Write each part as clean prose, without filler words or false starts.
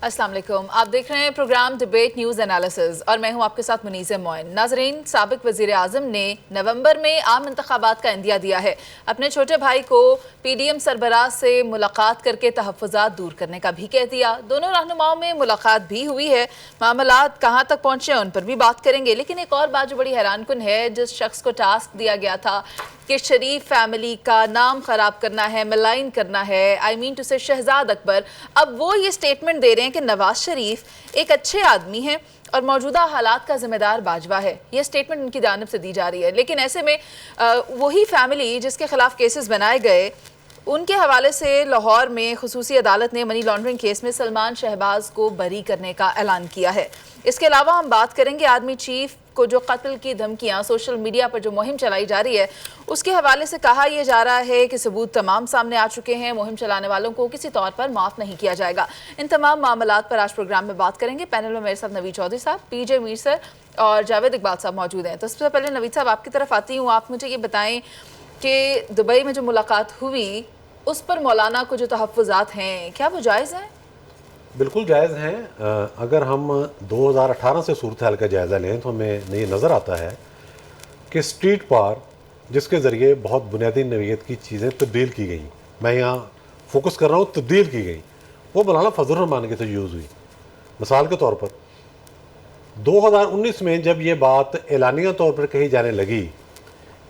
अस्सलाम वालेकुम। आप देख रहे हैं प्रोग्राम डिबेट न्यूज़ एनालिसिस और मैं हूं आपके साथ मुनीज़ मोइन। नाजरीन, साबिक वज़ीर आज़म ने नवंबर में आम इंतखाबात का इंदिया दिया है। अपने छोटे भाई को PDM सरबराह से मुलाकात करके तहफ़्फ़ुज़ात दूर करने का भी कह दिया। दोनों रहनुमाओं में मुलाकात भी हुई है। मामलात कहाँ तक पहुँचे उन पर भी बात करेंगे। लेकिन एक और बात जो बड़ी हैरानकुन है, जिस शख्स को टास्क दिया गया था कि शरीफ फैमिली का नाम ख़राब करना है, मलाइन करना है, आई मीन टू से शहजाद अकबर, अब वो ये स्टेटमेंट दे रहे हैं कि नवाज शरीफ एक अच्छे आदमी हैं और मौजूदा हालात का जिम्मेदार बाजवा है। ये स्टेटमेंट उनकी जानिब से दी जा रही है। लेकिन ऐसे में वही फैमिली जिसके खिलाफ केसेस बनाए गए, उनके हवाले से लाहौर में खुसूसी अदालत ने मनी लॉन्ड्रिंग केस में सलमान शहबाज को बरी करने का ऐलान किया है। इसके अलावा हम बात करेंगे आर्मी चीफ को जो कत्ल की धमकियां सोशल मीडिया पर जो मुहिम चलाई जा रही है, उसके हवाले से कहा यह जा रहा है कि सबूत तमाम सामने आ चुके हैं, मुहिम चलाने वालों को किसी तौर पर माफ़ नहीं किया जाएगा। इन तमाम मामलात पर आज प्रोग्राम में बात करेंगे। पैनल में मेरे साथ नवीद चौधरी साहब, PJ मीर सर और जावेद इकबाल साहब मौजूद हैं। तो सबसे पहले नवीद साहब, आपकी तरफ आती हूँ। आप मुझे ये बताएं कि दुबई में जो मुलाकात हुई उस पर मौलाना को जो तहफ़्फ़ुज़ात हैं, क्या वो जायज़ हैं? बिल्कुल जायज़ हैं। अगर हम 2018 से सूरत हाल का जायज़ा लें तो हमें ये नज़र आता है कि स्ट्रीट पार जिसके ज़रिए बहुत बुनियादी नौइयत की चीज़ें तब्दील की गई, मैं यहाँ फोकस कर रहा हूँ, तब्दील की गई, वो मौलाना फजल रहमान के तो यूज़ हुई। मिसाल के तौर पर 2019 में जब ये बात एलानिया तौर पर कही जाने लगी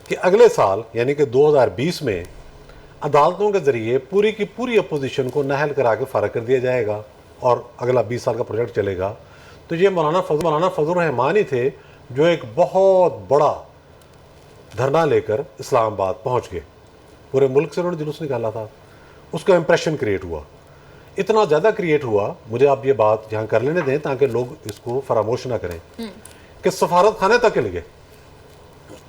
कि अगले साल यानी कि 2020 में अदालतों के ज़रिए पूरी की पूरी अपोजिशन को नाहल करा के फ़ारग कर दिया जाएगा और अगला 20 साल का प्रोजेक्ट चलेगा, तो ये मौलाना फजल रहमान ही थे जो एक बहुत बड़ा धरना लेकर इस्लामाबाद पहुंच गए। पूरे मुल्क से उन्होंने जुलूस निकाला था। उसका इम्प्रेशन क्रिएट हुआ, इतना ज़्यादा क्रिएट हुआ, मुझे आप ये बात यहाँ कर लेने दें ताकि लोग इसको फरामोश ना करें, कि सफारत खाने तक ले गए।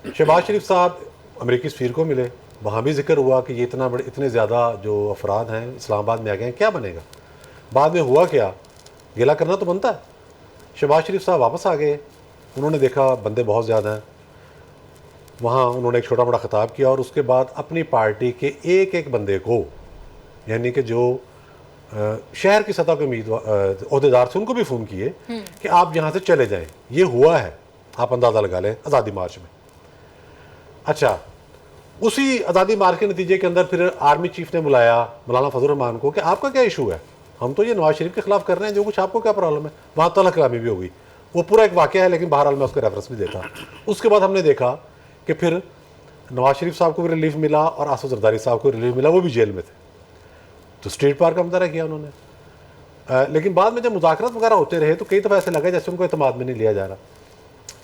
शहबाज शरीफ साहब अमेरिकी सफ़ीर को मिले, वहाँ भी जिक्र हुआ कि ये इतने ज़्यादा जो अफराद हैं इस्लामाबाद में आ गए हैं, क्या बनेगा। बाद में हुआ क्या, गिला करना तो बनता है। शहबाज शरीफ साहब वापस आ गए, उन्होंने देखा बंदे बहुत ज़्यादा हैं, वहाँ उन्होंने एक छोटा बड़ा ख़िताब किया और उसके बाद अपनी पार्टी के एक एक बंदे को, यानी कि जो शहर की सतह के अहदेदार थे, उनको भी फ़ोन किए कि आप यहाँ से चले जाएँ। ये हुआ है, आप अंदाज़ा लगा लें, आज़ादी मार्च में। अच्छा, उसी आज़ादी मार्च के नतीजे के अंदर फिर आर्मी चीफ ने बुलाया मौलाना फजल रहमान को कि आपका क्या इशू है, हम तो ये नवाज शरीफ के खिलाफ कर रहे हैं, जो कुछ आपको क्या प्रॉब्लम है। वहाँ तलख कलामी भी होगी, वो पूरा एक वाक़या है, लेकिन बहरहाल मैं उसका रेफरेंस भी देता। उसके बाद हमने देखा कि फिर नवाज शरीफ साहब को भी रिलीफ मिला और आसिफ जरदारी साहब को रिलीफ मिला, वो भी जेल में थे, तो स्ट्रीट पार का मुजाहरा किया उन्होंने। लेकिन बाद में जब मुज़ाकरात वगैरह होते रहे तो कई दफ़ा ऐसे लगा जैसे उनको एतमाद में नहीं लिया जा रहा।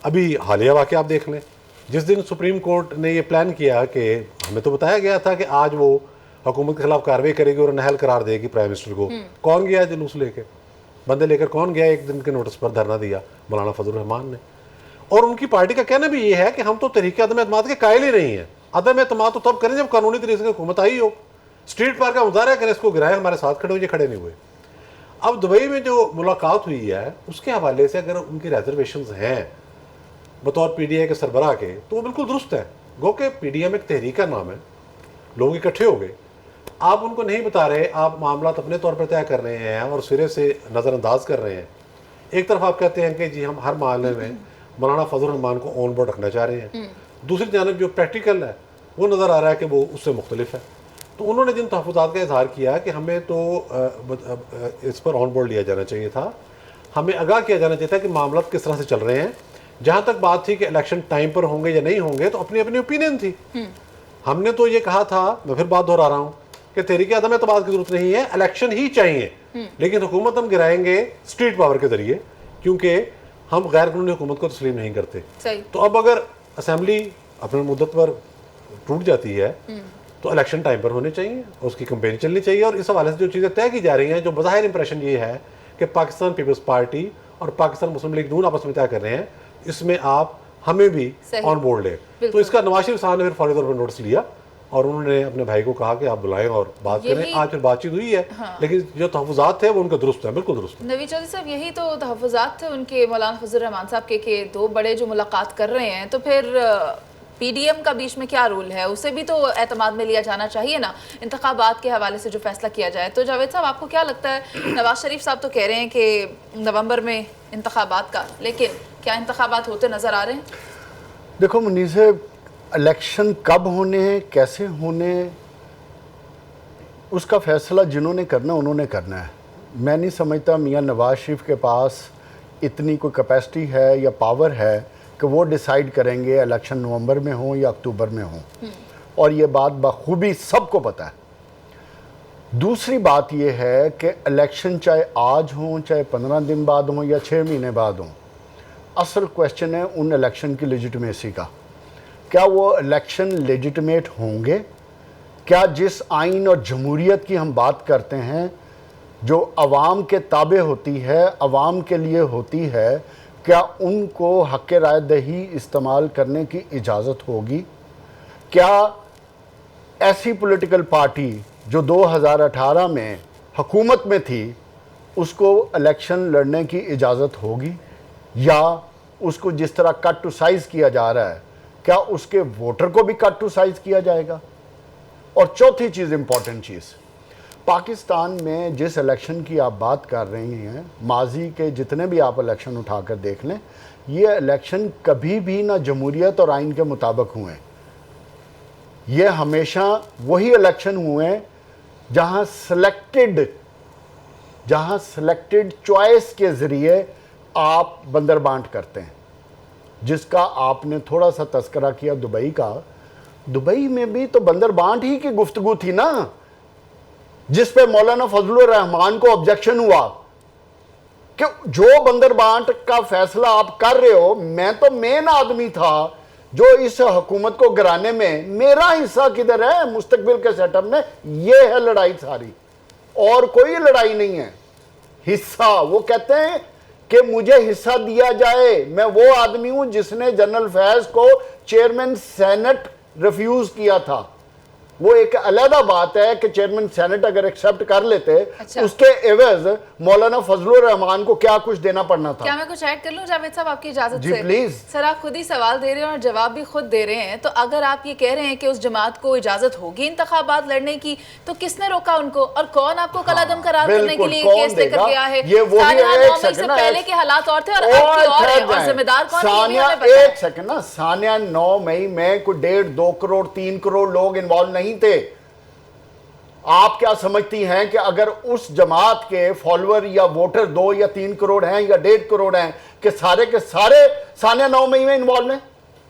अभी हालिया वाक़या आप देख लें, जिस दिन सुप्रीम कोर्ट ने ये प्लान किया कि हमें तो बताया गया था कि आज वो हुकूमत के खिलाफ कार्रवाई करेगी और नाअहल करार देगी प्राइम मिनिस्टर को, कौन गया जुलूस लेके, बंदे लेकर कौन गया, एक दिन के नोटिस पर धरना दिया मौलाना फजल रहमान ने। और उनकी पार्टी का कहना भी ये है कि हम तो तरीके अदम एतमाद के कायल ही नहीं है। अदम एतमाद तो तब करें जब कानूनी तरीके से हुकूमत आई हो। स्ट्रीट पार का मुजाहरा करें, इसको गिराए, हमारे साथ खड़े हुए, खड़े नहीं हुए। अब दुबई में जो मुलाकात हुई है उसके हवाले से अगर उनकी रिजर्वेशन हैं बतौर PDI के सरबराह के, तो वो बिल्कुल दुरुस्त है। गो के PDM एक तहरीक का नाम है, लोग इकट्ठे हो गए, आप उनको नहीं बता रहे, आप मामला अपने तौर पर तय कर रहे हैं और सिरे से नज़रअंदाज कर रहे हैं। एक तरफ आप कहते हैं कि जी हम हर मामले में मौलाना फजल रहमान को ऑन बोर्ड रखना चाह रहे हैं, दूसरी जानब जो प्रैक्टिकल है वो नज़र आ रहा है कि वो उससे मुख्तलिफ है। तो उन्होंने जिन तहफ़्फ़ुज़ात का इजहार किया कि हमें तो इस पर ऑन बोर्ड लिया जाना चाहिए था, हमें आगाह किया जाना चाहिए था कि मामला किस तरह से चल रहे हैं। जहाँ तक बात थी कि इलेक्शन टाइम पर होंगे या नहीं होंगे, तो अपनी अपनी ओपिनियन थी। हमने तो ये कहा था, मैं फिर बात दोहरा रहा हूँ, कि तहरीक अदम एतमाद की जरूरत नहीं है, इलेक्शन ही चाहिए, लेकिन हुकूमत हम गिराएंगे स्ट्रीट पावर के जरिए, क्योंकि हम गैर कानूनी हुकूमत को तस्लीम नहीं करते। तो अब अगर असम्बली अपनी मुद्दत पर टूट जाती है तो इलेक्शन टाइम पर होने चाहिए, उसकी कंपेन चलनी चाहिए। और इस हवाले से जो चीज़ें तय की जा रही हैं, जो बज़ाहिर इंप्रेशन ये है कि पाकिस्तान पीपल्स पार्टी और पाकिस्तान मुस्लिम लीग नून आपस में तय कर रहे हैं, इसमें आप हमें भी ऑन बोर्ड लें। तो इसका नवाज शरीफ साहब ने फिर फौरी तौर पर नोटिस लिया और उन्होंने अपने भाई को कहा कि आप बुलाएं और बात करें। आज फिर बातचीत हुई है। हाँ। लेकिन जो तहफ़्फ़ुज़ात थे वो उनका दुरुस्त है, बिल्कुल दुरुस्त है। नवीद चौधरी साहब, यही तो तहफ़्फ़ुज़ात थे उनके मौलाना फजल रहमान साहब के दो बड़े जो मुलाकात कर रहे हैं, तो फिर पीडीएम का बीच में क्या रोल है, उसे भी तो एतमाद में लिया जाना चाहिए ना इंतखाबात के हवाले से जो फैसला किया जाए। तो जावेद साहब, आपको क्या लगता है, नवाज शरीफ साहब तो कह रहे हैं कि नवंबर में इंतखाबात का, लेकिन क्या इंतखाबात होते नजर आ रहे हैं? देखो मुनीस, इलेक्शन कब होने हैं, कैसे होने, उसका फैसला जिन्होंने करना उन्होंने करना है। मैं नहीं समझता मियां नवाज शरीफ के पास इतनी कोई कैपेसिटी है या पावर है कि वो डिसाइड करेंगे इलेक्शन नवंबर में हो या अक्टूबर में हो, और ये बात बखूबी सबको पता है। दूसरी बात ये है कि इलेक्शन चाहे आज हो, चाहे 15 दिन बाद हो या 6 महीने बाद हो, असल क्वेश्चन है उन इलेक्शन की लेजिटिमेसी का। क्या वो इलेक्शन लेजिटिमेट होंगे? क्या जिस आइन और जमहूरियत की हम बात करते हैं, जो अवाम के ताबे होती है, अवाम के लिए होती है, क्या उनको हक़ राय दही इस्तेमाल करने की इजाज़त होगी? क्या ऐसी पॉलिटिकल पार्टी जो 2018 में हुकूमत में थी उसको इलेक्शन लड़ने की इजाज़त होगी, या उसको जिस तरह कट टू साइज़ किया जा रहा है क्या उसके वोटर को भी कट टू साइज़ किया जाएगा? और चौथी चीज़, इंपॉर्टेंट चीज़, पाकिस्तान में जिस इलेक्शन की आप बात कर रही हैं, माजी के जितने भी आप इलेक्शन उठाकर देख लें, ये इलेक्शन कभी भी ना जमहूरियत और आइन के मुताबिक हुए। ये हमेशा वही इलेक्शन हुए जहां सिलेक्टेड चॉइस के ज़रिए आप बंदर बांट करते हैं, जिसका आपने थोड़ा सा तस्करा किया दुबई का। दुबई में भी तो बंदर बांट ही की गुफ्तगू थी ना, जिस पे मौलाना फजलुर रहमान को ऑब्जेक्शन हुआ कि जो बंदर बांट का फैसला आप कर रहे हो, मैं तो मेन आदमी था जो इस हुकूमत को गिराने में, मेरा हिस्सा किधर है मुस्तकबिल के सेटअप में? ये है लड़ाई सारी, और कोई लड़ाई नहीं है। हिस्सा, वो कहते हैं कि मुझे हिस्सा दिया जाए। मैं वो आदमी हूं जिसने जनरल फैज को चेयरमैन सेनेट रिफ्यूज किया था। वो एक अलग बात है कि चेयरमैन सेनेट अगर एक्सेप्ट कर लेते, अच्छा। उसके एवज मौलाना फजलुर रहमान को क्या कुछ देना पड़ना था। क्या मैं कुछ ऐड कर लूं जावेद साहब, आपकी इजाजत जी से? प्लीज। सर, आप खुद ही सवाल दे रहे हैं और जवाब भी खुद दे रहे हैं, तो अगर आप ये कह रहे हैं कि उस जमात को इजाजत होगी इंतखाबात लड़ने की, तो किसने रोका उनको, और कौन आपको कलादम करार करने के लिए केस लेकर गया है? ये वो ही से पहले के हालात और थे और अब के और हैं, और जिम्मेदार कौन है? एक सेकंड ना, सानिया 9 मई में कोई 1.5, 2 करोड़, 3 करोड़ लोग इन्वॉल्व नहीं थे। आप क्या समझती हैं कि अगर उस जमात के फॉलोअर या वोटर 2 या 3 करोड़ हैं या 1.5 करोड़ हैं कि सारे के सारे सानिया 9 मई में इन्वॉल्व हैं,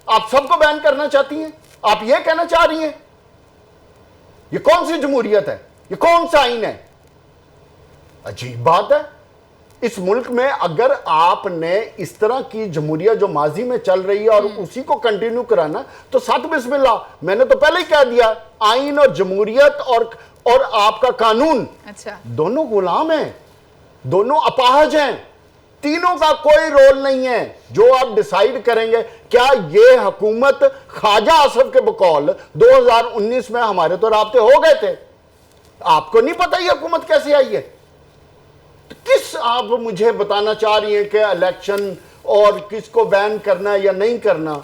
आप सबको बैन करना चाहती हैं? आप ये कहना चाह रही हैं? ये कौन सी जमहूरियत है? ये कौन सा आइन है? अजीब बात है। इस मुल्क में अगर आपने इस तरह की जमहूरियत जो माजी में चल रही है और उसी को कंटिन्यू कराना, तो साथ बिस्मिल्लाह। मैंने तो पहले ही कह दिया, आइन और जमहूरियत और आपका कानून, अच्छा, दोनों गुलाम हैं, दोनों अपाहज हैं, तीनों का कोई रोल नहीं है। जो आप डिसाइड करेंगे, क्या ये हुकूमत ख्वाजा आसफ के बकौल 2019 में हमारे तो राब्ते हो गए थे, आपको नहीं पता ये हुकूमत कैसे आई है? तो किस आप मुझे बताना चाह रही हैं कि इलेक्शन और किसको बैन करना या नहीं करना?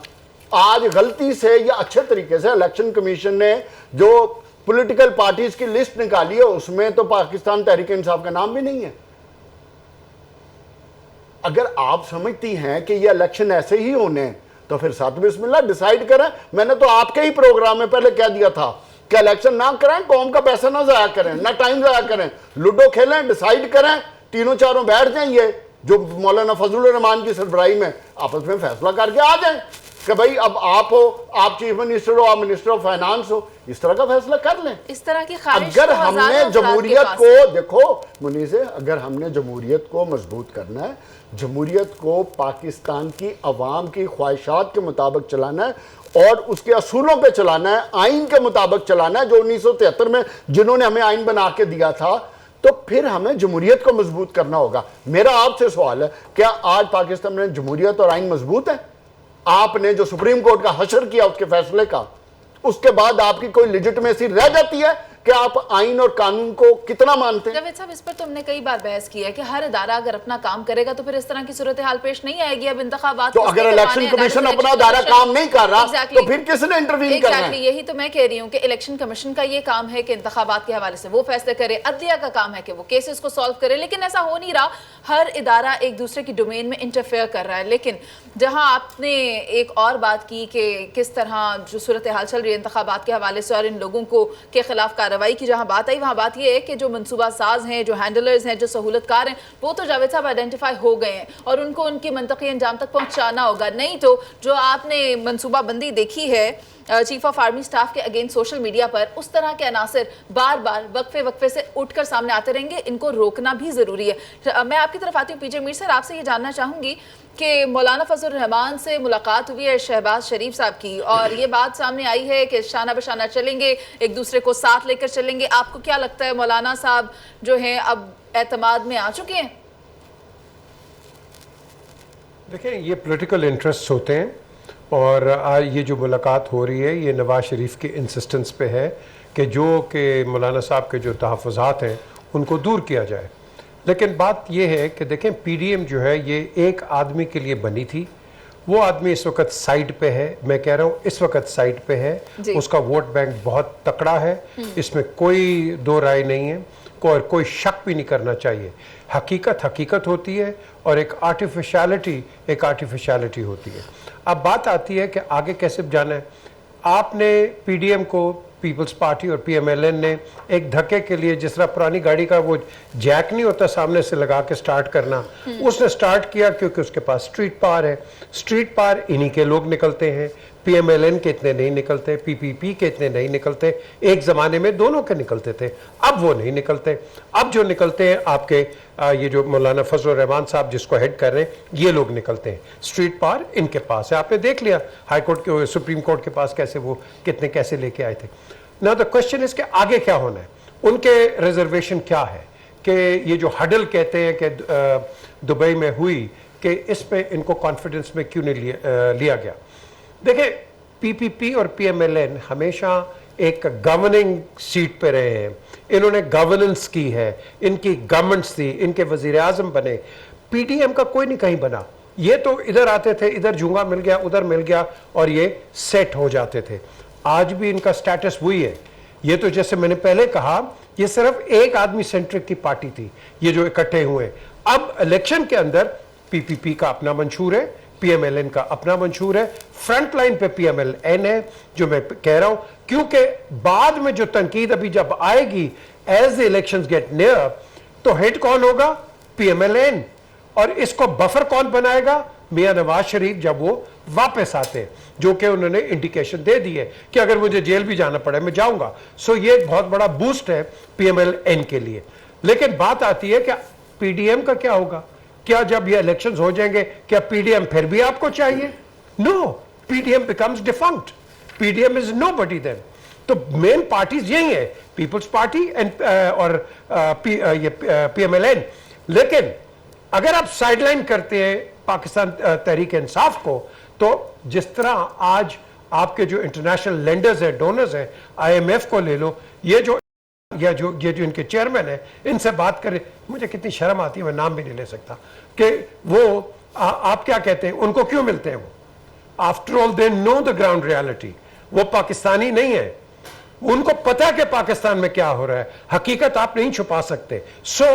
आज गलती से या अच्छे तरीके से इलेक्शन कमीशन ने जो पॉलिटिकल पार्टीज की लिस्ट निकाली है, उसमें तो पाकिस्तान तहरीक इंसाफ का नाम भी नहीं है। अगर आप समझती हैं कि ये इलेक्शन ऐसे ही होने हैं, तो फिर साथ बिस्मिल्लाह डिसाइड करें। मैंने तो आपके ही प्रोग्राम में पहले कह दिया था कि इलेक्शन ना करें, कौम का पैसा ना जाया करें, ना टाइम जाया करें, लूडो खेलें, डिसाइड करें, तीनों चारों बैठ जाएं, ये जो मौलाना फजलुर रहमान की सरबराही में आपस में फैसला करके आ जाएं कि भाई अब आप हो, आप चीफ मिनिस्टर हो, आप मिनिस्टर ऑफ फाइनेंस हो, इस तरह का फैसला कर लें। इस तरह की अगर हमने जमहूरियत को, देखो मुनीसे, अगर हमने जमहूरियत को मजबूत करना है, जमहूरियत को पाकिस्तान की अवाम की ख्वाहिशात के मुताबिक चलाना है और उसके असूलों पे चलाना है, आइन के मुताबिक चलाना है, जो 1973 में जिन्होंने हमें आइन बना के दिया था, तो फिर हमें जमहूरियत को मजबूत करना होगा। मेरा आपसे सवाल है, क्या आज पाकिस्तान में जमहूरियत और आइन मजबूत है? आपने जो सुप्रीम कोर्ट का हशर किया उसके फैसले का, उसके बाद आपकी कोई लेजिटिमेसी रह जाती है क्या आप आइन और कानून को कितना मानते हैं? जावेद साहब, इस पर तो हमने कई बार बहस की है कि हर इदारा अगर अपना काम करेगा तो फिर इस तरह की सूरत हाल पेश नहीं आएगी। अब इंतखाबात तो अगर इलेक्शन कमीशन अपना इदारा काम नहीं कर रहा तो फिर किसने इंटरवीन करना है? यही तो मैं कह रही हूँ कि इलेक्शन कमीशन का ये काम है कि इंतखाबात के हवाले से वो फैसले करे, अदलिया का काम है कि वो केसेस को सॉल्व करे, लेकिन ऐसा हो नहीं रहा। हर इदारा एक दूसरे की डोमेन में इंटरफेयर कर रहा है। लेकिन जहां आपने एक और बात की कि किस तरह जो सूरत हाल चल रही है इंतखाबात के हवाले से और इन लोगों को के खिलाफ कार्रवाई की जहां बात आई, वहां बात यह है कि जो मनसूबा साज हैं, जो हैंडलर्स हैं, जो सहूलतकार हैं, वो तो जावेद साहब आइडेंटिफाई हो गए हैं और उनको उनकी मंतकी अंजाम तक पहुंचाना होगा। नहीं तो जो आपने मनसूबा बंदी देखी है चीफ ऑफ आर्मी स्टाफ के अगेंस्ट सोशल मीडिया पर, उस तरह के अनासर बार बार वक्फे से उठकर सामने आते रहेंगे। इनको रोकना भी जरूरी है। मैं आपकी तरफ आती हूँ पीजे मीर सर, आपसे ये जानना चाहूंगी कि मौलाना फजल रहमान से मुलाकात हुई है शहबाज शरीफ साहब की और ये बात सामने आई है कि शाना बशाना चलेंगे, एक दूसरे को साथ लेकर चलेंगे। आपको क्या लगता है, मौलाना साहब जो हैं अब एतमाद में आ चुके हैं? देखें, ये पॉलिटिकल इंटरेस्ट होते हैं और ये जो मुलाकात हो रही है ये नवाज शरीफ के इंसिस्टेंस पे है कि मौलाना साहब के जो तहफ़्फ़ुज़ात हैं उनको दूर किया जाए। लेकिन बात ये है कि देखें, पीडीएम जो है ये एक आदमी के लिए बनी थी। वो आदमी इस वक्त साइड पे है, मैं कह रहा हूँ इस वक्त साइड पे है, उसका वोट बैंक बहुत तकड़ा है, इसमें कोई दो राय नहीं है और कोई शक भी नहीं करना चाहिए। हकीकत हकीकत होती है और एक आर्टिफिशियलिटी होती है। अब बात आती है कि आगे कैसे जाना है। आपने पीडीएम को, पीपल्स पार्टी और पीएमएलएन ने एक धक्के के लिए, जिस तरह पुरानी गाड़ी का वो जैक नहीं होता सामने से लगा के स्टार्ट करना, उसने स्टार्ट किया क्योंकि उसके पास स्ट्रीट पावर है। स्ट्रीट पावर इन्हीं के लोग निकलते हैं, पीएमएलएन के इतने नहीं निकलते, पीपीपी के इतने नहीं निकलते। एक ज़माने में दोनों के निकलते थे, अब वो नहीं निकलते। अब जो निकलते हैं आपके ये जो मौलाना फजल रहमान साहब जिसको हेड कर रहे हैं, ये लोग निकलते हैं। स्ट्रीट पावर इनके पास है। आपने देख लिया हाई कोर्ट के, सुप्रीम कोर्ट के पास कैसे वो कितने कैसे लेके आए थे। नाउ द क्वेश्चन इज कि आगे क्या होना है, उनके रिजर्वेशन क्या है कि ये जो हडल कहते हैं कि दुबई में हुई, कि इस पे इनको कॉन्फिडेंस में क्यों नहीं लिया गया। देखिए, पीपीपी और पीएमएलएन हमेशा एक गवर्निंग सीट पे रहे हैं, इन्होंने गवर्नेंस की है, इनकी गवर्नमेंट्स थी, इनके वजीर आजम बने। पीडीएम का कोई नहीं कहीं बना, ये तो इधर आते थे, इधर झूंगा मिल गया, उधर मिल गया और ये सेट हो जाते थे। आज भी इनका स्टेटस वही है। ये तो जैसे मैंने पहले कहा, ये सिर्फ एक आदमी सेंट्रिक की पार्टी थी, ये जो इकट्ठे हुए। अब इलेक्शन के अंदर पीपीपी का अपना मंशूर है, पीएमएलएन का अपना मंशूर है, फ्रंट लाइन पे पीएमएलएन है, जो मैं कह रहा हूं, क्योंकि बाद में जो तनकीद अभी जब आएगी as the elections get near, तो हेड कौन होगा? पीएमएलएन। और इसको बफर कौन बनाएगा? मियां नवाज शरीफ, जब वो वापस आते हैं, जो कि उन्होंने इंडिकेशन दे दी है कि अगर मुझे जेल भी जाना पड़े मैं जाऊंगा। सो ये एक बहुत बड़ा बूस्ट है पीएमएलएन के लिए। लेकिन बात आती है कि पीडीएम का क्या होगा? क्या जब ये इलेक्शंस हो जाएंगे क्या पीडीएम फिर भी आपको चाहिए? No, PDM becomes defunct, PDM is nobody then. तो मेन पार्टीज यही है, पीपल्स पार्टी एंड और पीएमएलएन। लेकिन अगर आप साइडलाइन करते हैं पाकिस्तान तहरीक इंसाफ को, तो जिस तरह आज आपके जो इंटरनेशनल लेंडर्स हैं, डोनर्स हैं, आईएमएफ को ले लो, ये जो इनके चेयरमैन है, इनसे बात करें, मुझे कितनी शर्म आती है, मैं नाम भी नहीं ले सकता, कि वो आप क्या कहते हैं, उनको क्यों मिलते हैं? वो after all they know the ground reality. वो पाकिस्तानी नहीं है, उनको पता कि पाकिस्तान में क्या हो रहा है, हकीकत आप नहीं छुपा सकते। सो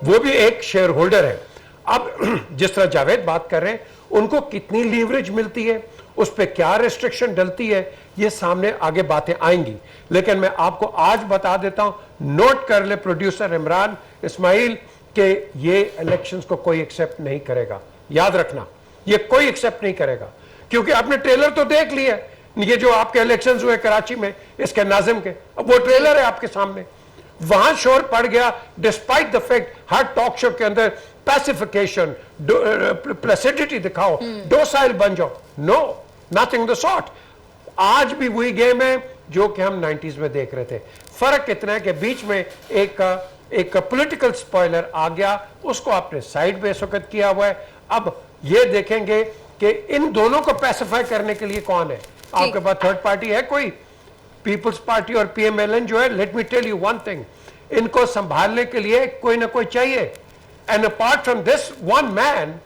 वो भी एक शेयर होल्डर है। अब जिस तरह जावेद बात कर रहे हैं, उनको कितनी लीवरेज मिलती है, उस पर क्या रिस्ट्रिक्शन डलती है, ये सामने आगे बातें आएंगी। लेकिन मैं आपको आज बता देता हूं, नोट कर ले प्रोड्यूसर इमरान इस्माइल, कि ये इलेक्शंस को कोई एक्सेप्ट नहीं करेगा। याद रखना, ये कोई एक्सेप्ट नहीं करेगा, क्योंकि आपने ट्रेलर तो देख लिया। ये जो आपके इलेक्शंस हुए कराची में, इसके नाजिम के, अब वो ट्रेलर है आपके सामने। वहां शोर पड़ गया, डिस्पाइट द फैक्ट हर टॉक शो के अंदर पैसिफिकेशन, प्लेसिडिटी दिखाओ, डोसाइल बन जाओ। No, nothing the sort. आज भी वही गेम है जो कि हम 90s में देख रहे थे। फर्क इतना है कि बीच में एक पॉलिटिकल स्पॉइलर आ गया, उसको आपने साइड पे इस वक्त किया हुआ है। अब ये देखेंगे कि इन दोनों को पैसिफाई करने के लिए कौन है। आपके पास थर्ड पार्टी है कोई? पीपल्स पार्टी और PMLN जो है, let me tell you one thing, इनको संभालने के लिए कोई ना कोई चाहिए। And apart from this one man,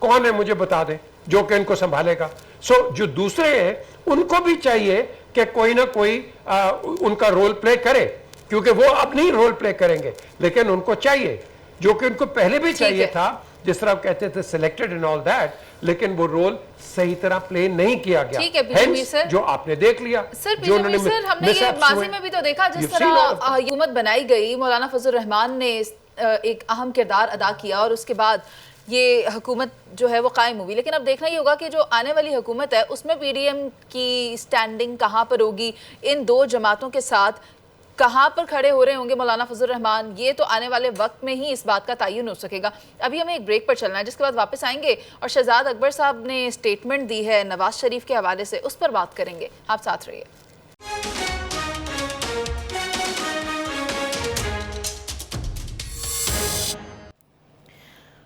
कौन है मुझे बता दें जो कि इनको संभालेगा। सो जो दूसरे हैं उनको भी चाहिए कि कोई ना कोई उनका रोल प्ले करे, क्योंकि वो अब नहीं रोल प्ले करेंगे, लेकिन उनको चाहिए, जो कि उनको पहले भी चाहिए था, जिस तरह कहते थे सिलेक्टेड एंड ऑल दैट, लेकिन वो रोल सही तरह प्ले नहीं किया गया। ठीक है पीडीएम सर, जो आपने देख लिया सर पीडीएम सर, हमने ये माजी में भी तो देखा जिस तरह हुकूमत बनाई गई, मौलाना फजल रहमान ने एक अहम किरदार अदा किया और उसके बाद ये हुकूमत जो है वो कायम हुई। लेकिन अब देखना ये होगा कि जो आने वाली हुकूमत है उसमें पीडीएम की स्टैंडिंग कहाँ पर होगी, इन दो जमातों के साथ कहाँ पर खड़े हो रहे होंगे मौलाना फजल रहमान, ये तो आने वाले वक्त में ही इस बात का तयन हो सकेगा। अभी हमें एक ब्रेक पर चलना है, जिसके बाद वापस आएंगे और शहजाद अकबर साहब ने स्टेटमेंट दी है नवाज शरीफ के हवाले से, उस पर बात करेंगे। आप साथ रहिए।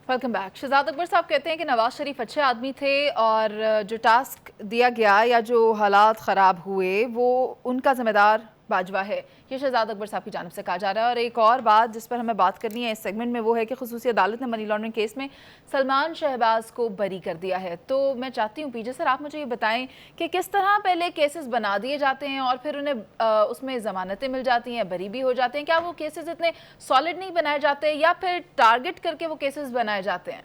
Welcome back. शहजाद अकबर साहब कहते हैं कि नवाज शरीफ अच्छे आदमी थे और जो टास्क दिया गया या जो हालात ख़राब हुए वो उनका ज़िम्मेदार बाजवा है, ये शहजाद अकबर साहब की जानिब से कहा जा रहा है। और एक और बात जिस पर हमें बात करनी है इस सेगमेंट में वो है कि खुसूसी अदालत ने मनी लॉन्ड्रिंग केस में सलमान शहबाज को बरी कर दिया है। तो मैं चाहती हूँ पीजे सर आप मुझे ये बताएं कि किस तरह पहले केसेस बना दिए जाते हैं और फिर उन्हें उसमें ज़मानतें मिल जाती हैं, बरी भी हो जाते हैं। क्या वो केसेस इतने सॉलिड नहीं बनाए जाते या फिर टारगेट करके वो केसेस बनाए जाते हैं?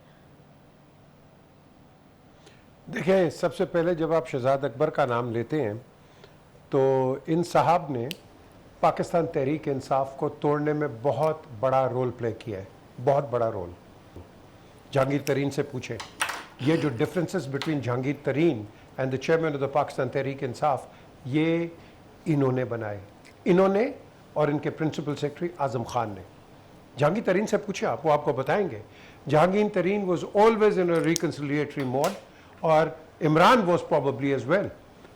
देखें, सबसे पहले जब आप शहजाद अकबर का नाम लेते हैं तो इन साहब ने पाकिस्तान तहरीक इंसाफ को तोड़ने में बहुत बड़ा रोल प्ले किया है, बहुत बड़ा रोल। जहांगीर तरीन से पूछें, ये जो differences between Jahangir Tareen and the chairman of the Pakistan Tehreek Insaf, ये इन्होंने बनाए, इन्होंने और इनके प्रिंसिपल सेक्रेटरी आजम खान ने। जहांगीर तरीन से पूछे आप, वो आपको बताएंगे। Jahangir Tareen was always in a reconciliatory mode और Imran was probably as well,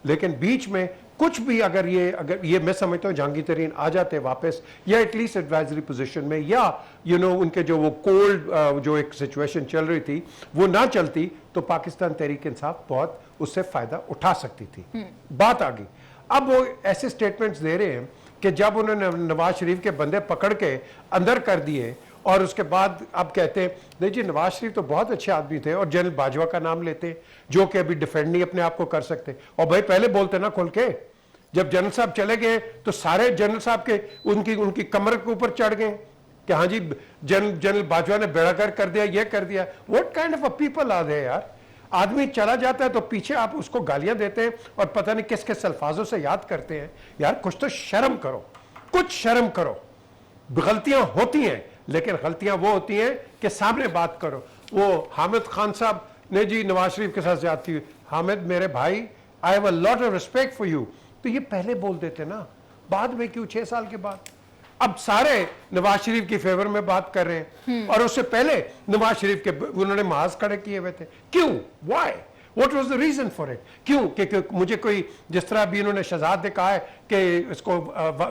लेकिन बीच में कुछ भी अगर ये मैं समझता हूँ जहांगीर तरीन आ जाते वापस या एटलीस्ट एडवाइजरी पोजीशन में, या उनके जो वो कोल्ड जो एक सिचुएशन चल रही थी वो ना चलती, तो पाकिस्तान तहरीक इंसाफ बहुत उससे फायदा उठा सकती थी। बात आ गई, अब वो ऐसे स्टेटमेंट्स दे रहे हैं कि जब उन्होंने नवाज शरीफ के बंदे पकड़ के अंदर कर दिए और उसके बाद अब कहते हैं नहीं जी नवाज शरीफ तो बहुत अच्छे आदमी थे, और जनरल बाजवा का नाम लेते हैं जो कि अभी डिफेंड नहीं अपने आप को कर सकते। और भाई पहले बोलते ना खुल के, जब जनरल साहब चले गए तो सारे जनरल साहब के उनकी कमर के ऊपर चढ़ गए कि हाँ जी जनरल बाजवा ने बेड़ागर कर दिया, ये कर दिया। What kind of a people are they यार। आदमी चला जाता है तो पीछे आप उसको गालियां देते हैं और पता नहीं किस किस अल्फाजों से याद करते हैं। यार कुछ तो शर्म करो, कुछ शर्म करो। गलतियां होती हैं लेकिन गलतियां वो होती हैं कि सामने बात करो। वो हामिद खान साहब ने जी नवाज शरीफ के साथ ज्यादती हुई, हामिद मेरे भाई I have a lot of respect for you, तो ये पहले बोल देते ना, बाद में क्यों 6 साल के बाद? अब सारे नवाज शरीफ की फेवर में बात कर रहे हैं और उससे पहले नवाज शरीफ के उन्होंने महाज खड़े किए हुए थे। क्यों? Why? What was the reason for it? क्यों? कि मुझे कोई, जिस तरह अभी इन्होंने शहजाद ने कहा है कि इसको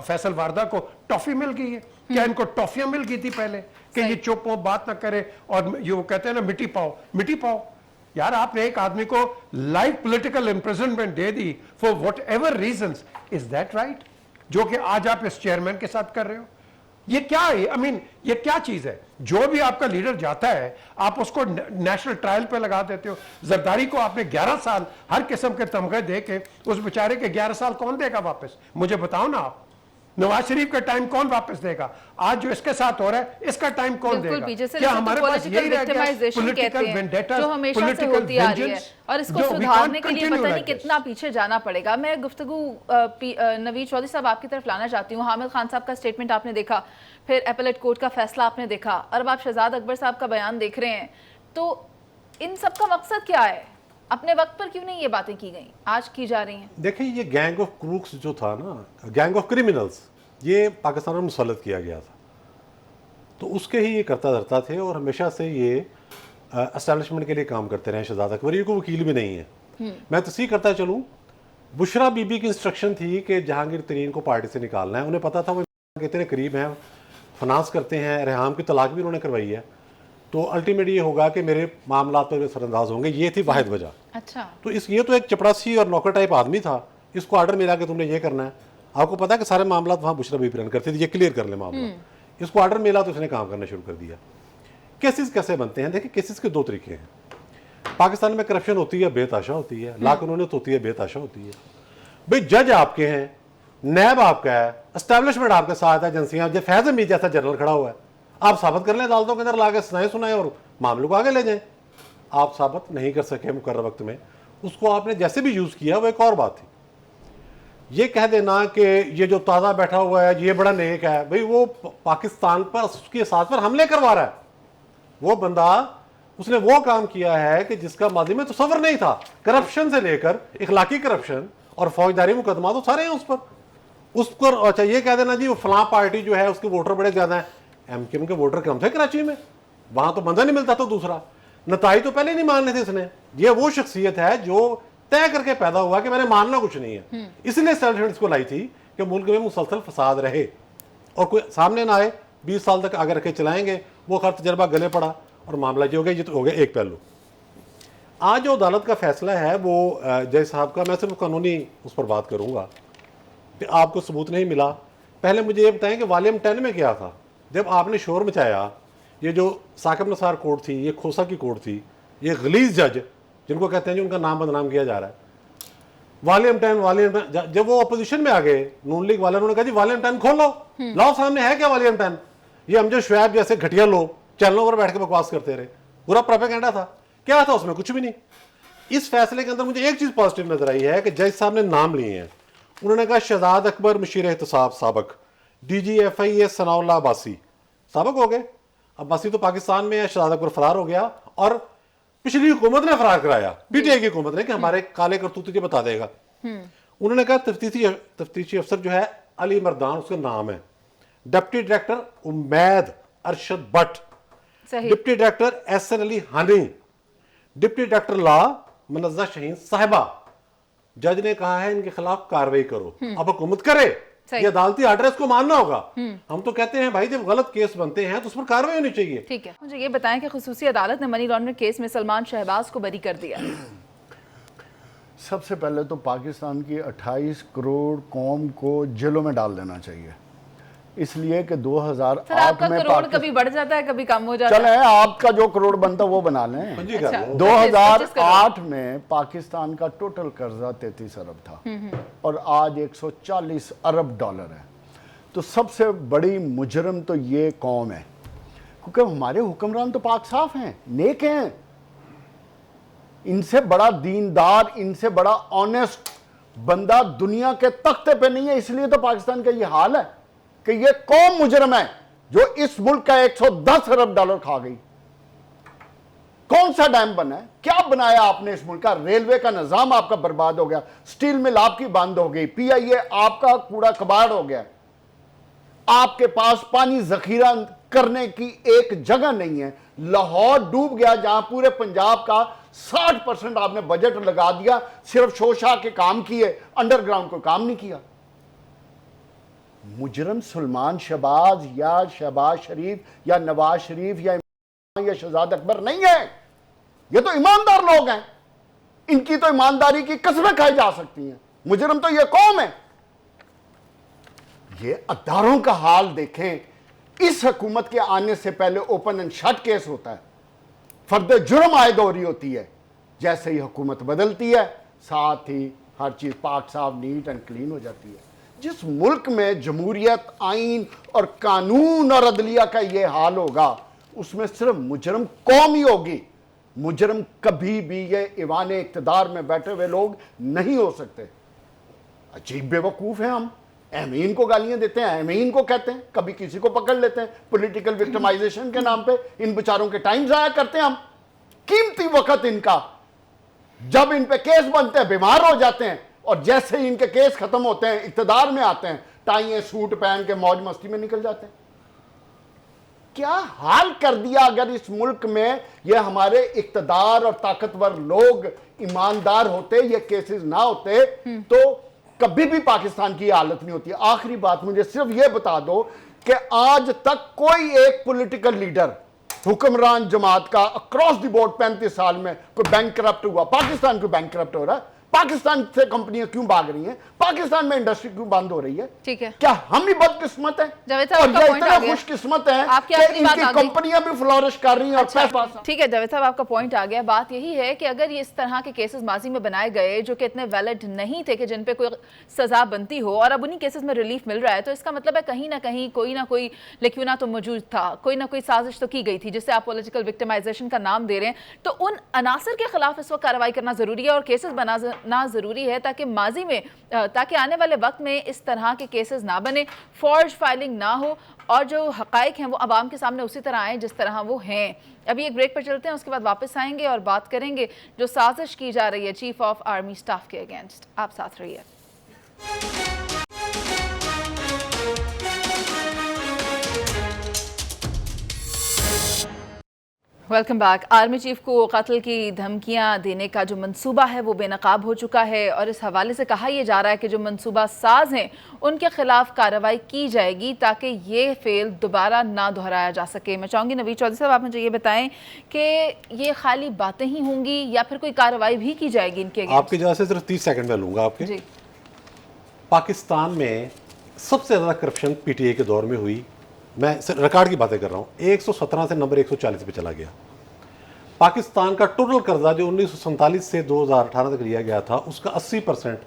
फैसल वारदा को टॉफी मिल गई है, क्या इनको टॉफियां मिल गई थी पहले कि ये चुप हो, बात ना करे, और ये वो कहते हैं ना मिट्टी पाओ, मिट्टी पाओ। यार आपने एक आदमी को life political imprisonment they the for what ever reasons, is that right? जो कि आज आप इस चेयरमैन के साथ कर रहे हो, ये क्या है? आई मीन ये क्या चीज है? जो भी आपका लीडर जाता है आप उसको नेशनल ट्रायल पे लगा देते हो। जरदारी को आपने 11 साल हर किस्म के तमगे दे के, उस बेचारे के 11 साल कौन देगा वापस? मुझे बताओ ना आप। नवाज शरीफ का टाइम कौन वापस देगा? आज जो इसके साथ हो रहा है इसका टाइम कौन देगा? क्या हमारे पास यही रह गया? पॉलिटिकल वेंडेटा, जो हमेशा से होती आ रही है और इसको सुधारने के लिए पता नहीं कितना पीछे जाना पड़ेगा। मैं गुफ्तगू नवीद चौधरी साहब आपकी तरफ लाना चाहती हूँ। हामिद खान साहब का स्टेटमेंट आपने देखा, फिर एपेलेट कोर्ट का फैसला आपने देखा, और अब आप शहजाद अकबर साहब का बयान देख रहे हैं, तो इन सब का मकसद क्या है? अपने वक्त पर क्यों नहीं ये बातें की गई, आज की जा रही हैं? देखिए ये गैंग ऑफ क्रूक्स जो था ना, गैंग ऑफ क्रिमिनल्स, ये पाकिस्तान में मुसल्लत किया गया था, तो उसके ही ये करता धरता थे और हमेशा से ये एस्टेब्लिशमेंट के लिए काम करते रहे। शहजाद अकबर ये कोई वकील भी नहीं है। मैं तस्दीक करता चलूँ, बुशरा बीबी की इंस्ट्रक्शन थी कि जहांगीर तरीन को पार्टी से निकालना है। उन्हें पता था वो कितने करीब हैं, फाइनेंस करते हैं, रेहाम की तलाक भी उन्होंने करवाई है, तो अल्टीमेट ये होगा कि मेरे मामला पर असरअंदाज होंगे। ये थी वाहिद वजह। अच्छा, तो ये तो एक चपरासी और नौकर टाइप आदमी था, इसको आर्डर मिला कि तुमने ये करना है। आपको पता है कि सारे मामला वहाँ बुशरा बीबी रन करती थी, ये क्लियर कर ले मामला। इसको ऑर्डर मिला तो उसने काम करना शुरू कर दिया। केसेस कैसे बनते हैं? देखिए, केसेस के दो तरीके हैं। पाकिस्तान में करप्शन होती है, बेताशा होती है, लाकानूनियत होती है, बेताशा होती है। भाई जज आपके हैं, नैब आपका है, एस्टेब्लिशमेंट आपके साथ है, एजेंसियां, जो फैज हमीद जैसा जनरल खड़ा हुआ है, आप साबित कर लें अदालतों के अंदर ला के सुनाए और मामलों को आगे ले जाएं। आप साबित नहीं कर सके मुकर्रर वक्त में, उसको आपने जैसे भी यूज़ किया वो एक और बात थी। ये कह देना कि ये जो ताज़ा बैठा हुआ है ये बड़ा नेक है, भाई वो पाकिस्तान पर उसके साथ पर हमले करवा रहा है। वो बंदा, उसने वो काम किया है कि जिसका माजी में तसव्वुर नहीं था। करप्शन से लेकर इखलाकी करप्शन और फौजदारी मुकदमा तो सारे हैं उस पर। अच्छा, ये कह देना जी वो फलां पार्टी जो है उसके वोटर बड़े ज़्यादा हैं। एमक्यूएम के वोटर कम थे कराची में, वहाँ तो बंदा नहीं मिलता। तो दूसरा नताई तो पहले नहीं मान रहे थे इसने। ये वो शख्सियत है जो तय करके पैदा हुआ कि मैंने मानना कुछ नहीं है, इसलिए एस्टैब्लिशमेंट इसको लाई थी कि मुल्क में मुसलसल फसाद रहे और कोई सामने ना आए। 20 साल तक आगे रखे चलाएंगे, वो खर तजर्बा गले पड़ा और मामला ये हो गया। ये तो हो गया एक पहलू। आज जो अदालत का फैसला है वो जज साहब का, मैं सिर्फ कानूनी उस पर बात करूंगा कि आपको सबूत नहीं मिला। पहले मुझे ये बताएं कि वॉल्यूम 10 में क्या था जब आपने शोर मचाया। ये जो साकिब नसार कोर्ट थी, ये खोसा की कोर्ट थी, ये गलीज जज जिनको कहते हैं जी उनका नाम बदनाम किया जा रहा है। वॉल्यूम 10 जब वो अपोजिशन में आ गए नून लीग वाले, उन्होंने कहा जी वॉल्यूम 10 खोलो, लाओ सामने है क्या वॉल्यूम 10। ये अमजद शुएब जैसे घटिया लोग चैनलों पर बैठ के बकवास करते रहे, पूरा प्रोपेगेंडा था। क्या था उसमें? कुछ भी नहीं। इस फैसले के अंदर मुझे एक चीज पॉजिटिव नजर आई है कि जज साहब ने नाम लिए हैं। उन्होंने कहा शहजाद अकबर मुशीर एहतसाब साबक, DGFI सनाउल्लाह अब्बासी साबक हो गए। अब्बासी तो पाकिस्तान में है, शहजाद अकबर फरार हो गया और पिछली हुकूमत ने फरार कराया, PTI की हुकूमत ने, कि हमारे काले करतूत के बता देगा। उन्होंने कहा तफ्तीशी अफसर जो है अली मर्दान उसका नाम है, deputy director Umaid Arshad Bhatt, deputy director SN Ali Hani, deputy director law Manazza Shaheen Sahiba. जज ने कहा है इनके खिलाफ कार्रवाई करो। अब हुकूमत करे, ये अदालती आर्डर है, इसको मानना होगा। हम तो कहते हैं भाई जब गलत केस बनते हैं तो उस पर कार्रवाई होनी चाहिए। ठीक है, मुझे ये बताएं कि खुसूसी अदालत ने मनी लॉन्ड्रिंग केस में सलमान शहबाज को बरी कर दिया। सबसे पहले तो पाकिस्तान की 28 करोड़ कौम को जेलों में डाल देना चाहिए, इसलिए कि 2008 आपका में करोड़ कभी बढ़ जाता है कभी कम हो जाता चले आपका जो करोड़ बनता वो बना लें। अच्छा, 2008 में पाकिस्तान का टोटल कर्जा 33 अरब था और आज 140 अरब डॉलर है। तो सबसे बड़ी मुजरम तो ये कौम है, क्योंकि हमारे हुक्मरान तो पाक साफ हैं, नेक हैं। इनसे बड़ा दीनदार, इनसे बड़ा ऑनेस्ट बंदा दुनिया के तख्ते पे नहीं है। इसलिए तो पाकिस्तान का ये हाल है कि ये कौम मुजरम है जो इस मुल्क का 110 अरब डॉलर खा गई। कौन सा डैम बना है? क्या बनाया आपने इस मुल्क का? रेलवे का निजाम आपका बर्बाद हो गया, स्टील मिल आपकी बंद हो गई, PIA आपका कूड़ा कबाड़ हो गया। आपके पास पानी जखीरा करने की एक जगह नहीं है। लाहौर डूब गया, जहां पूरे पंजाब का 60% आपने बजट लगा दिया, सिर्फ शोशा के काम किए, अंडरग्राउंड को काम नहीं किया। मुजरम सलमान शहबाज या शहबाज शरीफ या नवाज शरीफ या शहजाद अकबर नहीं है, ये तो ईमानदार लोग हैं। इनकी तो ईमानदारी की कसमें खाई जा सकती हैं। मुजरम तो ये कौम है। ये अदारों का हाल देखें। इस हुकूमत के आने से पहले ओपन एंड शट केस होता है, फर्द जुर्म आयद हो रही होती है। जैसे ही हुकूमत बदलती है साथ ही हर चीज पाक साफ नीट एंड क्लीन हो जाती है। जिस मुल्क में जमहूरियत, आइन और कानून और अदलिया का ये हाल होगा, उसमें सिर्फ मुजरम कौम ही होगी। मुजरम कभी भी ये ईवान इक्तदार में बैठे हुए लोग नहीं हो सकते। अजीब बेवकूफ हैं हम। अमीन को गालियां देते हैं, अमीन को कहते हैं, कभी किसी को पकड़ लेते हैं पॉलिटिकल विक्टिमाइजेशन के नाम पे। इन बेचारों के टाइम जाया करते हैं हम, कीमती वक्त इनका। जब इन पे केस बनते हैं बीमार हो जाते हैं, और जैसे ही इनके केस खत्म होते हैं इक्तदार में आते हैं, टाइए सूट पहन के मौज मस्ती में निकल जाते हैं। क्या हाल कर दिया। अगर इस मुल्क में ये हमारे इक्तदार और ताकतवर लोग ईमानदार होते, ये केसेस ना होते, तो कभी भी पाकिस्तान की हालत नहीं होती। आखिरी बात मुझे सिर्फ ये बता दो कि आज तक कोई एक पॉलिटिकल लीडर हुक्मरान जमात का अक्रॉस द बोर्ड 35 साल में कोई बैंक करप्ट हुआ? पाकिस्तान को बैंक करप्ट हो रहा है, पाकिस्तान से कंपनियां क्यों भाग रही हैं, पाकिस्तान में इंडस्ट्री क्यों बंद हो रही है? ठीक है, क्या हम ही बदकिस्मत हैं जावेद साहब, और आपका ये point इतना आ गया। खुशकिस्मत है आपकी कि आखिरी बात इनकी आ गई। कंपनियां भी फ्लोरिश कर रही हैं और पैसा। ठीक है जावेद साहब, आपका पॉइंट आ गया। बात यही है कि अगर ये इस तरह के केसेस माजी में बनाए गए जो कि इतने वैलिड नहीं थे कि जिन पे कोई सजा बनती हो, और अब उन्हीं केसेस में रिलीफ मिल रहा है, तो इसका मतलब है कहीं ना कहीं कोई ना कोई लिक्विना तो मौजूद था, कोई ना कोई साजिश तो की गई थी, जिससे आप पॉलिटिकल विक्टिमाइजेशन का नाम दे रहे हैं। तो उन अनासर के खिलाफ इस वक्त कार्रवाई करना जरूरी है और केसेस बनाना जरूरी है, ताकि माजी में, ताकि आने वाले वक्त में इस तरह के केसेस ना बने, फॉर्ज फाइलिंग ना हो, और जो हकाइक हैं वो आवाम के सामने उसी तरह आए जिस तरह वो हैं। अभी एक ब्रेक पर चलते हैं, उसके बाद वापस आएंगे और बात करेंगे जो साजिश की जा रही है चीफ ऑफ आर्मी स्टाफ के अगेंस्ट। आप साथ रहिए। Welcome back. आर्मी चीफ को कत्ल की धमकियां देने का जो मंसूबा है वो बेनकाब हो चुका है, और इस हवाले से कहा यह जा रहा है कि जो मंसूबा साज हैं उनके खिलाफ कार्रवाई की जाएगी ताकि ये फेल दोबारा ना दोहराया जा सके। मैं चाहूँगी नवीद चौधरी साहब, आप मुझे ये बताएं कि ये खाली बातें ही होंगी या फिर कोई कार्रवाई भी की जाएगी इनके अगेंस्ट? आपकी वजह से सिर्फ 30 सेकंड में लूंगा आपके। जी, पाकिस्तान में सबसे ज़्यादा करप्शन पीटीए के दौर में हुई। मैं रिकॉर्ड की बातें कर रहा हूँ। 117 से नंबर 140 पे चला गया। पाकिस्तान का टोटल कर्जा जो 1947 से 2018 तक लिया गया था, उसका 80%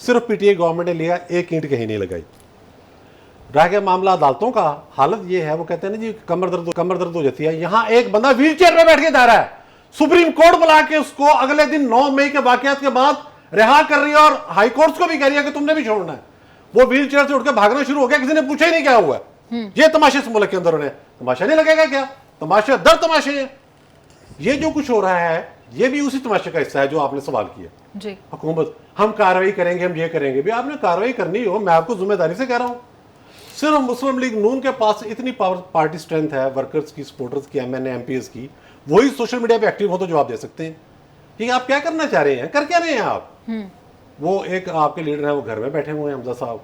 सिर्फ पीटीए गवर्नमेंट ने लिया, एक ईंट कहीं नहीं लगाई। रह गया मामला अदालतों का, हालत ये है, वो कहते हैं ना जी कमर दर्द हो जाती है। यहाँ एक बंदा व्हील चेयर में बैठ के जा रहा है, सुप्रीम कोर्ट बुला के उसको अगले दिन 9 मई के वाकयात के बाद रिहा कर रही है और हाई कोर्ट को भी कह रही है कि तुमने भी छोड़ना है। वो व्हील चेयर से उठ के भागना शुरू हो गया, किसी ने पूछा ही नहीं क्या हुआ। ये तमाशे इस मुल्क के अंदर उन्हें तमाशा नहीं लगेगा क्या? तमाशे दर तमाशे हैं। ये जो कुछ हो रहा है ये भी उसी तमाशे का हिस्सा है जो आपने सवाल किया। जी, हुकूमत हम कार्रवाई करेंगे, हम ये करेंगे भी। आपने कार्रवाई करनी हो, मैं आपको जिम्मेदारी से कह रहा हूं। सिर्फ मुस्लिम लीग नून के पास इतनी पावर पार्टी स्ट्रेंथ है, वर्कर्स की, सपोर्टर्स की, एमएनए एमपीएस की, वही सोशल मीडिया पे एक्टिव हो तो जवाब दे सकते हैं कि आप क्या करना चाह रहे हैं, कर क्या रहे हैं आप। वो एक आपके लीडर है, वो घर में बैठे हुए हैं, हमजा साहब,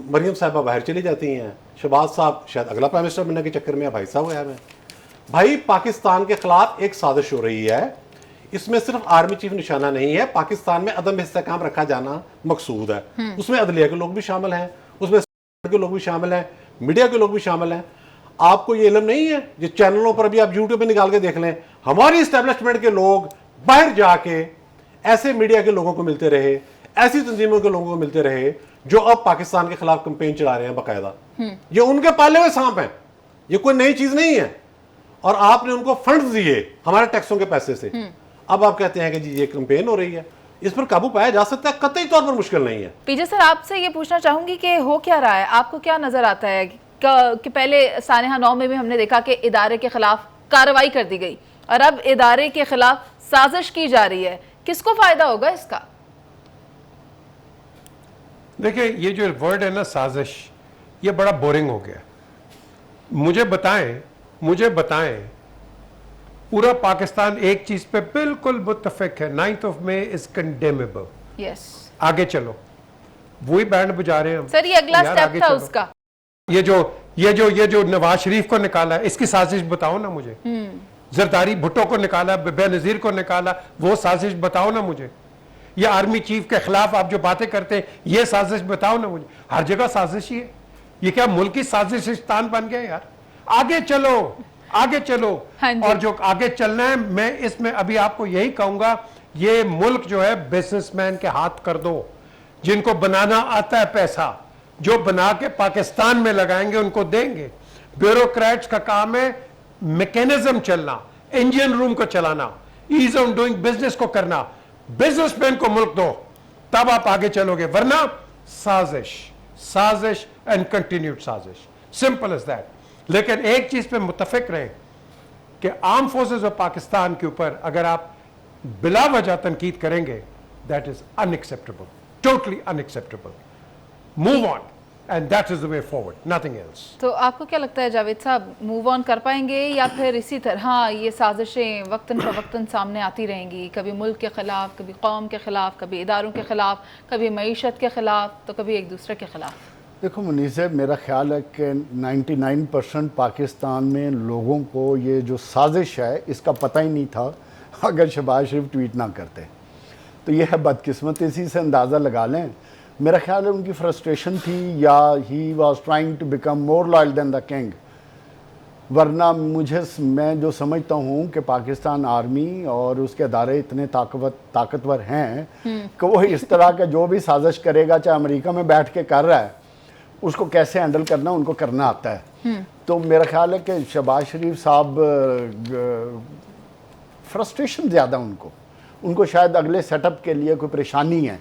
मरियम साहिबा बाहर चली जाती हैं, शहबाज साहब शायद अगला प्राइम मिनिस्टर बनने के चक्कर में, भाई साहब है मैं। भाई पाकिस्तान के खिलाफ एक साजिश हो रही है, इसमें सिर्फ आर्मी चीफ निशाना नहीं है, पाकिस्तान में अदम इस्तेकाम रखा जाना मकसूद है। उसमें अदलिया के लोग भी शामिल हैं, उसमें के लोग भी शामिल हैं, मीडिया के लोग भी शामिल हैं। आपको ये इल्म नहीं है? जो चैनलों पर भी आप यूट्यूब पे निकाल के देख लें, हमारी इस्टेब्लिशमेंट के लोग बाहर जाके ऐसे मीडिया के लोगों को मिलते रहे, ऐसी तंजीमों के लोगों को मिलते रहे जो अब पाकिस्तान के खिलाफ कैंपेन चला रहे हैं बाकायदा। ये उनके पाले हुए सांप हैं, ये कोई नई चीज नहीं है। और आपने उनको फंड्स दिए हमारे टैक्सों के पैसे से, अब आप कहते हैं कि जी ये कैंपेन हो रही है। इस पर काबू पाया जा सकता है, कतई तौर पर मुश्किल नहीं है। पीजे सर, आपसे ये पूछना चाहूंगी कि हो क्या रहा है, आपको क्या नजर आता है कि पहले सानेहा 9 में भी हमने देखा कि इदारे के खिलाफ कार्रवाई कर दी गई और अब इदारे के खिलाफ साजिश की जा रही है, किसको फायदा होगा इसका? देखिए, ये जो वर्ड है ना साजिश, ये बड़ा बोरिंग हो गया। मुझे बताएं पूरा पाकिस्तान एक चीज पे बिल्कुल मुत्तफिक है, 9 मई इज कंडेमेबल। यस, आगे चलो, वही बैंड बजा रहे हैं हम। सर ये अगला यार, स्टेप आगे था चलो। उसका। ये जो नवाज शरीफ को निकाला, इसकी साजिश बताओ ना मुझे। जरदारी भुट्टो को निकाला, बेनजीर को निकाला, वो साजिश बताओ ना मुझे। ये आर्मी चीफ के खिलाफ आप जो बातें करते हैं, ये साजिश बताओ ना मुझे। हर जगह साजिश ही है। ये क्या मुल्क की साजिशिस्तान बन गया यार? आगे चलो, आगे चलो। हाँ जी। और जो आगे चलना है, मैं इसमें अभी आपको यही कहूंगा, ये मुल्क जो है बिजनेसमैन के हाथ कर दो, जिनको बनाना आता है पैसा, जो बना के पाकिस्तान में लगाएंगे उनको देंगे। ब्यूरोक्रेट्स का काम है मैकेनिज्म चलना, इंजन रूम को चलाना, ईज ऑफ डूइंग बिजनेस को करना। बिजनेसमैन को मुल्क दो, तब आप आगे चलोगे, वरना साजिश एंड कंटिन्यूड साजिश, सिंपल एज दैट। लेकिन एक चीज पे मुत्तफिक रहे कि आर्म फोर्सेस ऑफ पाकिस्तान के ऊपर अगर आप बिला वजह तनकीद करेंगे, that is unacceptable, totally unacceptable. Move on, and that is the way forward, nothing else. तो आपको क्या लगता है जावेद साहब, मूव ऑन कर पाएंगे या फिर इसी तरह ये साजिशें वक्तन फवक्तन सामने आती रहेंगी, कभी मुल्क के खिलाफ, कभी कौम के खिलाफ, कभी इदारों के खिलाफ, कभी मईशत के खिलाफ, तो कभी एक दूसरे के खिलाफ? देखो मुनीस साहब, मेरा ख्याल है कि 99% पाकिस्तान में लोगों को ये जो साजिश है इसका पता ही नहीं था अगर शहबाज शरीफ ट्वीट ना करते। तो ये है बदकिस्मत, इसी से अंदाज़ा लगा लें। मेरा ख्याल है उनकी फ्रस्ट्रेशन थी, या he was trying to become more loyal than the king. वरना मैं जो समझता हूँ कि पाकिस्तान आर्मी और उसके अदारे इतने ताकतवर हैं कि वो इस तरह का जो भी साजिश करेगा, चाहे अमेरिका में बैठ के कर रहा है, उसको कैसे हैंडल करना उनको करना आता है। तो मेरा ख्याल है कि शहबाज शरीफ साहब फ्रस्ट्रेशन ज़्यादा उनको शायद अगले सेटअप के लिए कोई परेशानी है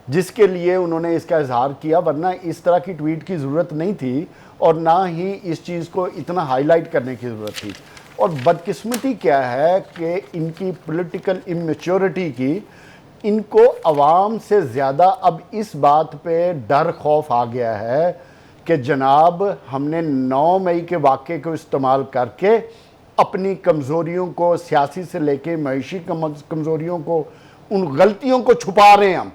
जिसके लिए उन्होंने इसका इजहार किया, वरना इस तरह की ट्वीट की ज़रूरत नहीं थी और ना ही इस चीज़ को इतना हाईलाइट करने की ज़रूरत थी। और बदकिस्मती क्या है कि इनकी पॉलिटिकल इमेच्योरिटी की, इनको आवाम से ज़्यादा अब इस बात पे डर खौफ आ गया है कि जनाब हमने 9 मई के वाक़े को इस्तेमाल करके अपनी कमज़ोरियों को, सियासी से लेके मईशी कमज़ोरियों को, उन गलतियों को छुपा रहे हैं हम।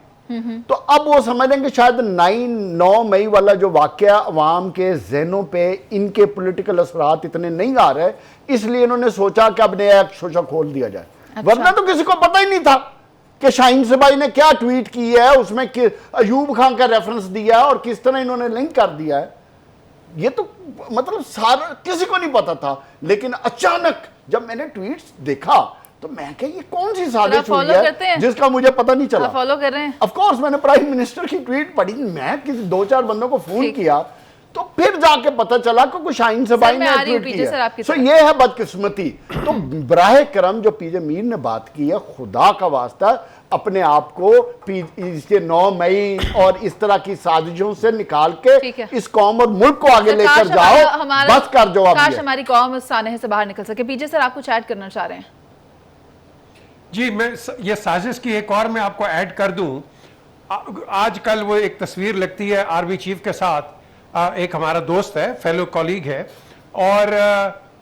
तो अब वो समझ रहे हैं कि शायद 9 मई वाला जो वाक़या अवाम के जहनों पे इनके पॉलिटिकल असरात इतने नहीं आ रहे, इसलिए इन्होंने सोचा कि अब नया शोशा खोल दिया जाए। अच्छा। वरना तो किसी को पता ही नहीं था कि शाहीन सबाई ने क्या ट्वीट की है, उसमें अयूब खान का रेफरेंस दिया है और किस तरह इन्होंने लिंक कर दिया है। ये तो मतलब सारा किसी को नहीं पता था। लेकिन अचानक जब मैंने ट्वीट्स देखा तो मैं कहा ये कौन सी साजिश हुई है जिसका मुझे पता नहीं चला। फॉलो कर रहे हैं? ऑफ कोर्स मैंने प्राइम मिनिस्टर की ट्वीट पढ़ी, मैं किसी 2-4 बंदों को फोन किया तो फिर जाके पता चला कि कुछ शाहीन सबाई ने ट्वीट किया। सो ये है बदकिस्मती। तो बराह करम जो पीजे मीर ने बात की है, खुदा का वास्ता अपने आप को इसके 9 मई और इस तरह की साजिशों से निकाल के इस कौम और मुल्क को आगे लेकर जाओ, बस कर जो। काश हमारी कौम उस सानहे से बाहर निकल सके। पीजे सर आप कुछ ऐड करना चाह रहे हैं? जी, मैं ये साजिश की एक और मैं आपको ऐड कर दूं। आजकल वो एक तस्वीर लगती है आर्मी चीफ के साथ, एक हमारा दोस्त है, फेलो कॉलीग है, और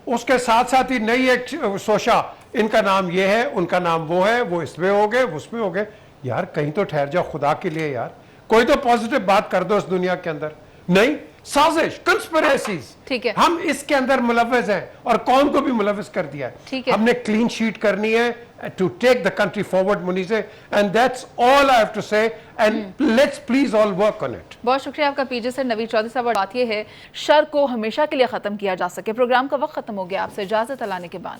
उसके साथ साथ ही नई एक सोशा, इनका नाम ये है, उनका नाम वो है, वो इसमें हो गए, वो उसमें हो गए। यार कहीं तो ठहर जाओ खुदा के लिए यार, कोई तो पॉजिटिव बात कर दो इस दुनिया के अंदर। नहीं, साजिश, कंस्पिरेसीज, ठीक है, हम इसके अंदर मुलव्वस हैं और कौन को भी मुलव्वस कर दिया है। ठीक है, हमने क्लीन शीट करनी है to take the country forward, मुनीसे, and that's all I have to say, and let's please all work on it. बहुत शुक्रिया आपका पीजे सर। नवीद चौधरी साहब, बात ये है शर को हमेशा के लिए खत्म किया जा सके। प्रोग्राम का वक्त खत्म हो गया, आपसे इजाजत अलाने के बाद।